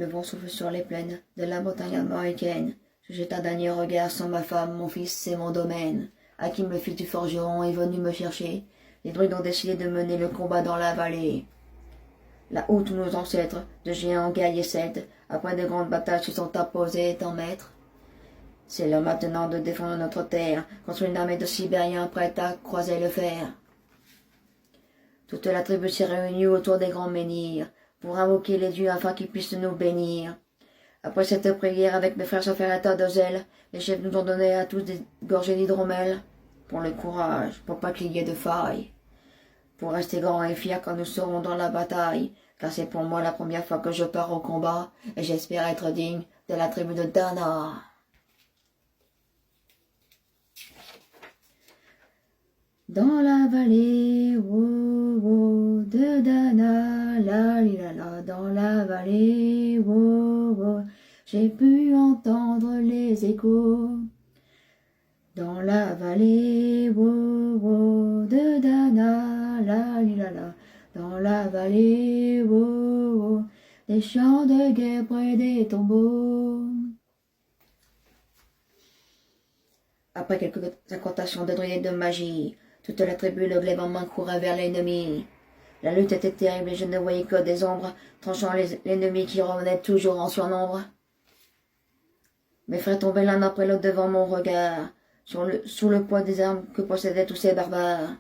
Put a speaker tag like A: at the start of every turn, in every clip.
A: Le vent souffle sur les plaines de la Bretagne américaine. Je jette un dernier regard sur ma femme, mon fils, c'est mon domaine. Hakim, le fils du forgeron, est venu me chercher. Les druides ont décidé de mener le combat dans la vallée. Là où tous nos ancêtres, de géants guerriers celtes, après de grandes batailles se sont apposés en maîtres. C'est l'heure maintenant de défendre notre terre contre une armée de Sibériens prête à croiser le fer. Toute la tribu s'est réunie autour des grands menhirs pour invoquer les dieux afin qu'ils puissent nous bénir. Après cette prière avec mes frères Saferata de zèle, les chefs nous ont donné à tous des gorgées d'hydromel pour le courage, pour pas qu'il y ait de faille, pour rester grands et fiers quand nous serons dans la bataille, car c'est pour moi la première fois que je pars au combat et j'espère être digne de la tribu de Dana. Dans la vallée, oh, oh, de Dana, la li la la, dans la vallée, oh, oh, j'ai pu entendre les échos. Dans la vallée, oh, oh, de Dana, la li la la, dans la vallée, oh, oh, des chants de guerre près des tombeaux. Après quelques incantations de druides et de magie, toute la tribu, le glaive en main, courait vers l'ennemi. La lutte était terrible et je ne voyais que des ombres, tranchant l'ennemi qui revenait toujours en surnombre. Mes frères tombaient l'un après l'autre devant mon regard, sous le poids des armes que possédaient tous ces barbares.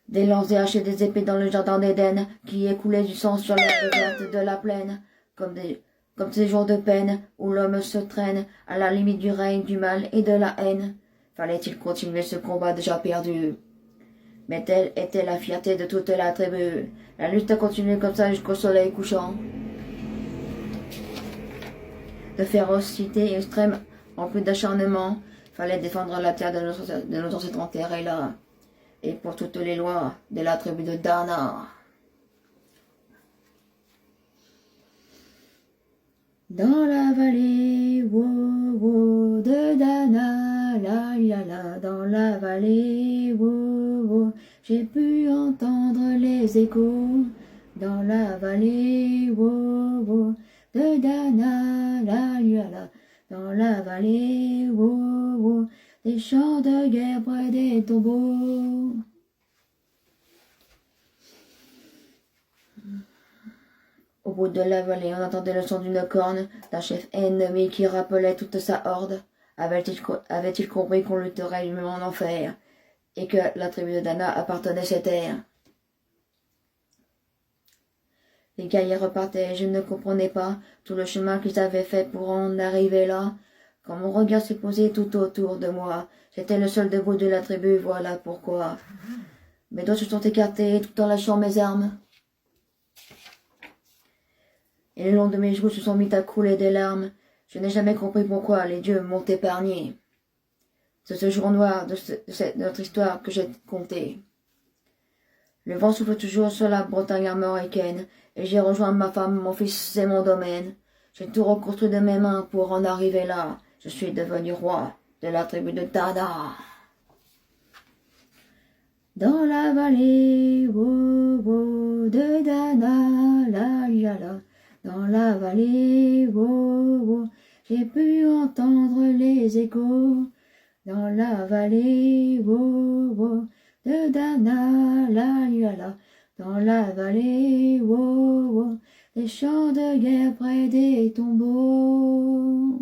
A: Des lances, des haches et des épées dans le jardin d'Éden, qui écoulaient du sang sur l'herbe verte de la plaine, comme ces jours de peine où l'homme se traîne à la limite du règne, du mal et de la haine. Fallait-il continuer ce combat déjà perdu? Mais telle était la fierté de toute la tribu. La lutte a continué comme ça jusqu'au soleil couchant. De férocité extrême, en plus d'acharnement, fallait défendre la terre de nos ancêtres enterrés là. Et pour toutes les lois de la tribu de Dana. Dans la vallée, wow, wow, de Dana, la la, dans la vallée, wow, wow, j'ai pu entendre les échos. Dans la vallée, wow, wow, de Dana, la, dans la vallée, wow, wow, des chants de guerre près des tombeaux. Au bout de la vallée, on entendait le son d'une corne, d'un chef ennemi qui rappelait toute sa horde. Avait-il compris qu'on lutterait lui-même en enfer, et que la tribu de Dana appartenait à cette terre? Les guerriers repartaient, et je ne comprenais pas tout le chemin qu'ils avaient fait pour en arriver là. Quand mon regard s'est posé tout autour de moi, j'étais le seul debout de la tribu, voilà pourquoi. Mes doigts se sont écartés tout en lâchant mes armes. Et le long de mes joues se sont mis à couler des larmes. Je n'ai jamais compris pourquoi les dieux m'ont épargné. C'est ce jour noir de notre histoire que j'ai conté. Le vent souffle toujours sur la Bretagne américaine, et j'ai rejoint ma femme, mon fils, c'est mon domaine. J'ai tout reconstruit de mes mains pour en arriver là. Je suis devenu roi de la tribu de Dana. Dans la vallée, wow, wow, de Dana, la. Dans la vallée, wow, wow, j'ai pu entendre les échos. Dans la vallée, wow, wow, de Dana, la. Dans la vallée, wow, wow, des chants de guerre près des tombeaux.